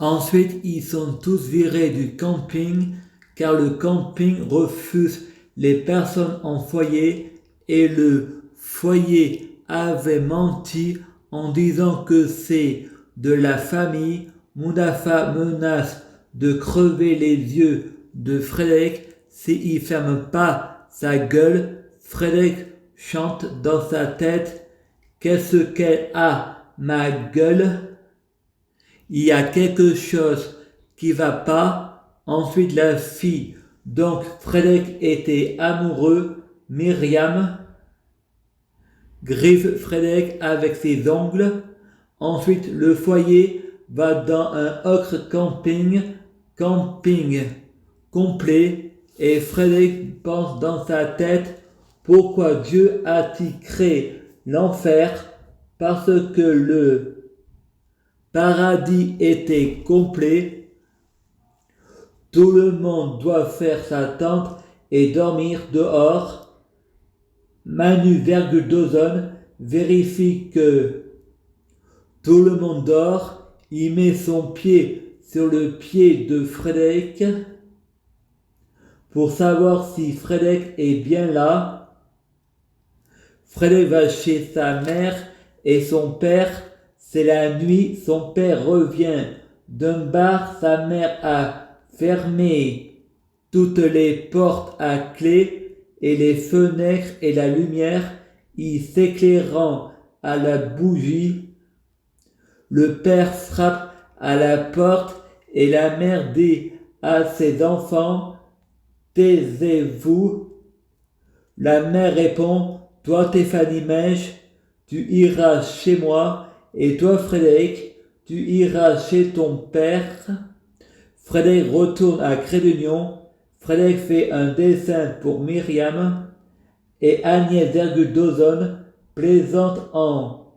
Ensuite, ils sont tous virés du camping car le camping refuse les personnes en foyer et le foyer avait menti en disant que c'est de la famille. Mustapha menace de crever les yeux de Frédéric s'il ferme pas sa gueule. Frédéric chante dans sa tête: qu'est-ce qu'elle a, ma gueule? Il y a quelque chose qui va pas. Ensuite, la fille. Donc, Frédéric était amoureux. Myriam griffe Frédéric avec ses ongles. Ensuite, le foyer va dans un autre camping complet. Et Frédéric pense dans sa tête: pourquoi Dieu a-t-il créé l'enfer? Parce que le paradis était complet. Tout le monde doit faire sa tente et dormir dehors. Manu Dawson vérifie que tout le monde dort. Il met son pied sur le pied de Frédéric pour savoir si Frédéric est bien là. Frédéric va chez sa mère et son père. C'est la nuit. Son père revient d'un bar. Sa mère a fermé toutes les portes à clé et les fenêtres et la lumière, y s'éclairant à la bougie. Le père frappe à la porte et la mère dit à ses enfants: taisez-vous. La mère répond: toi, Stéphanie Mèche, tu iras chez moi, et toi, Frédéric, tu iras chez ton père. Frédéric retourne à Crédunion. Frédéric fait un dessin pour Myriam et Agnès Dawson plaisante en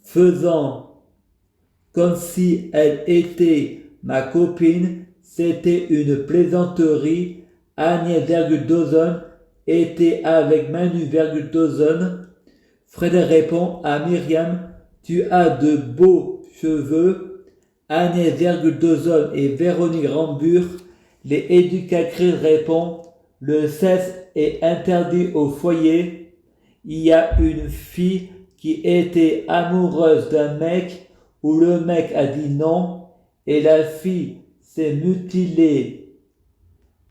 faisant comme si elle était ma copine. C'était une plaisanterie. Agnès Dawson était avec Manu Dawson. Frédéric répond à Myriam: tu as de beaux cheveux. Agnès Dawson et Véronique Rambourg, les éducatrices, répondent: le sexe est interdit au foyer. Il y a une fille qui était amoureuse d'un mec où le mec a dit non et la fille s'est mutilée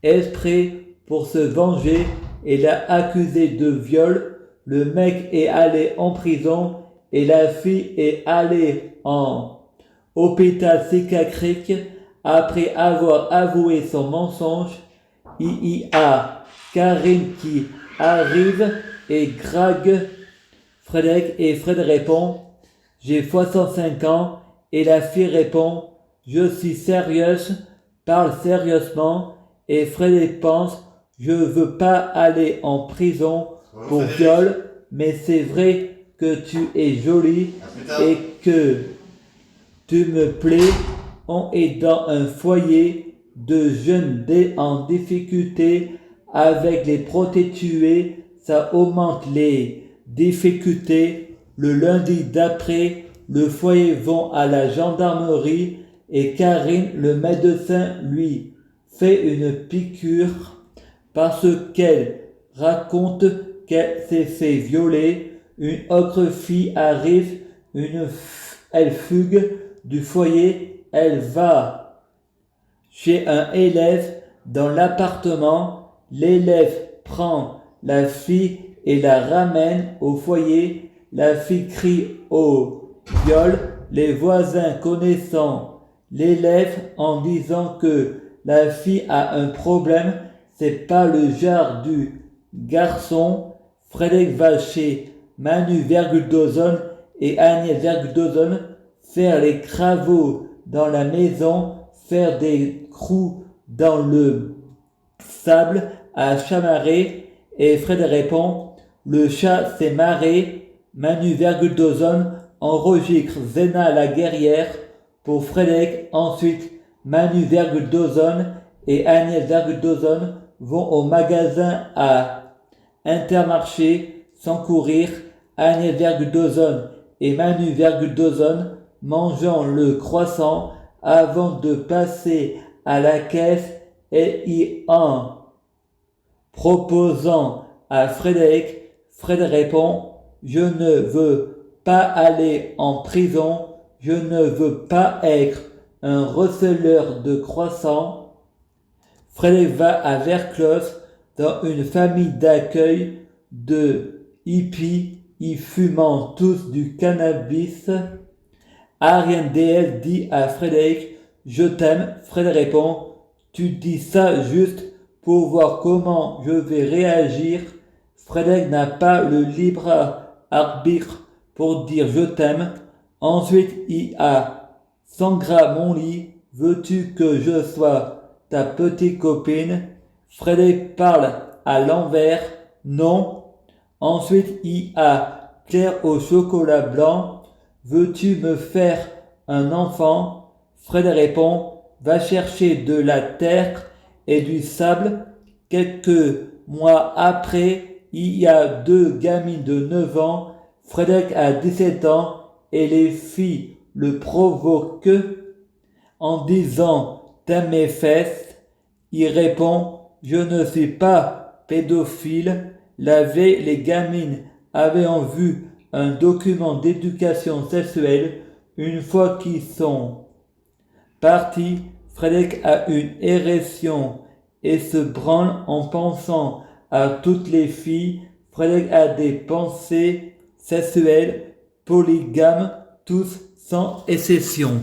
exprès pour se venger et l'a accusé de viol. Le mec est allé en prison et la fille est allée en hôpital psychiatrique après avoir avoué son mensonge. Il y a Karine qui arrive et drague Frédéric et Frédéric répond: j'ai 65 ans et la fille répond: je suis sérieuse, parle sérieusement et Frédéric pense: je veux pas aller en prison pour viol, mais c'est vrai que tu es jolie et que tu me plais. On est dans un foyer de jeunes en difficulté avec les prostituées. Ça augmente les difficultés. Le lundi d'après, le foyer va à la gendarmerie et Karine, le médecin, lui fait une piqûre parce qu'elle raconte qu'elle s'est fait violer. Une autre fille arrive, elle fugue du foyer, elle va chez un élève dans l'appartement. L'élève prend la fille et la ramène au foyer. La fille crie au viol. Les voisins connaissant l'élève en disant que la fille a un problème, c'est pas le genre du garçon. Frédéric va chez Manu Dawson et Agnès Dawson faire les travaux dans la maison, faire des trous dans le sable à chamarrer, et Frédéric répond: le chat s'est marré. Manu Dawson enregistre Zena la guerrière pour Frédéric. Ensuite, Manu Dawson et Agnès Dawson vont au magasin à Intermarché sans courir. Agnès Dawson et Manu Dawson mangeant le croissant avant de passer à la caisse et y en proposant à Frédéric, Fred répond: je ne veux pas aller en prison, je ne veux pas être un receleur de croissants. Frédéric va à Verclos dans une famille d'accueil de hippies y fumant tous du cannabis. Ariane DS dit à Frédéric: je t'aime. Frédéric répond: tu dis ça juste pour voir comment je vais réagir. Frédéric n'a pas le libre arbitre pour dire je t'aime. Ensuite, il y a Sandra mon lit, veux-tu que je sois ta petite copine? Frédéric parle à l'envers, non. Ensuite, il y a Claire au chocolat blanc, veux-tu me faire un enfant? Frédéric répond: va chercher de la terre et du sable. Quelques mois après, il y a deux gamines de 9 ans. Frédéric a 17 ans et les filles le provoquent en disant: t'aimes mes fesses? Il répond: je ne suis pas pédophile. La veille, les gamines avaient en vue un document d'éducation sexuelle. Une fois qu'ils sont partis, Frédéric a une érection et se branle en pensant à toutes les filles. Frédéric a des pensées sexuelles polygames, tous sans exception.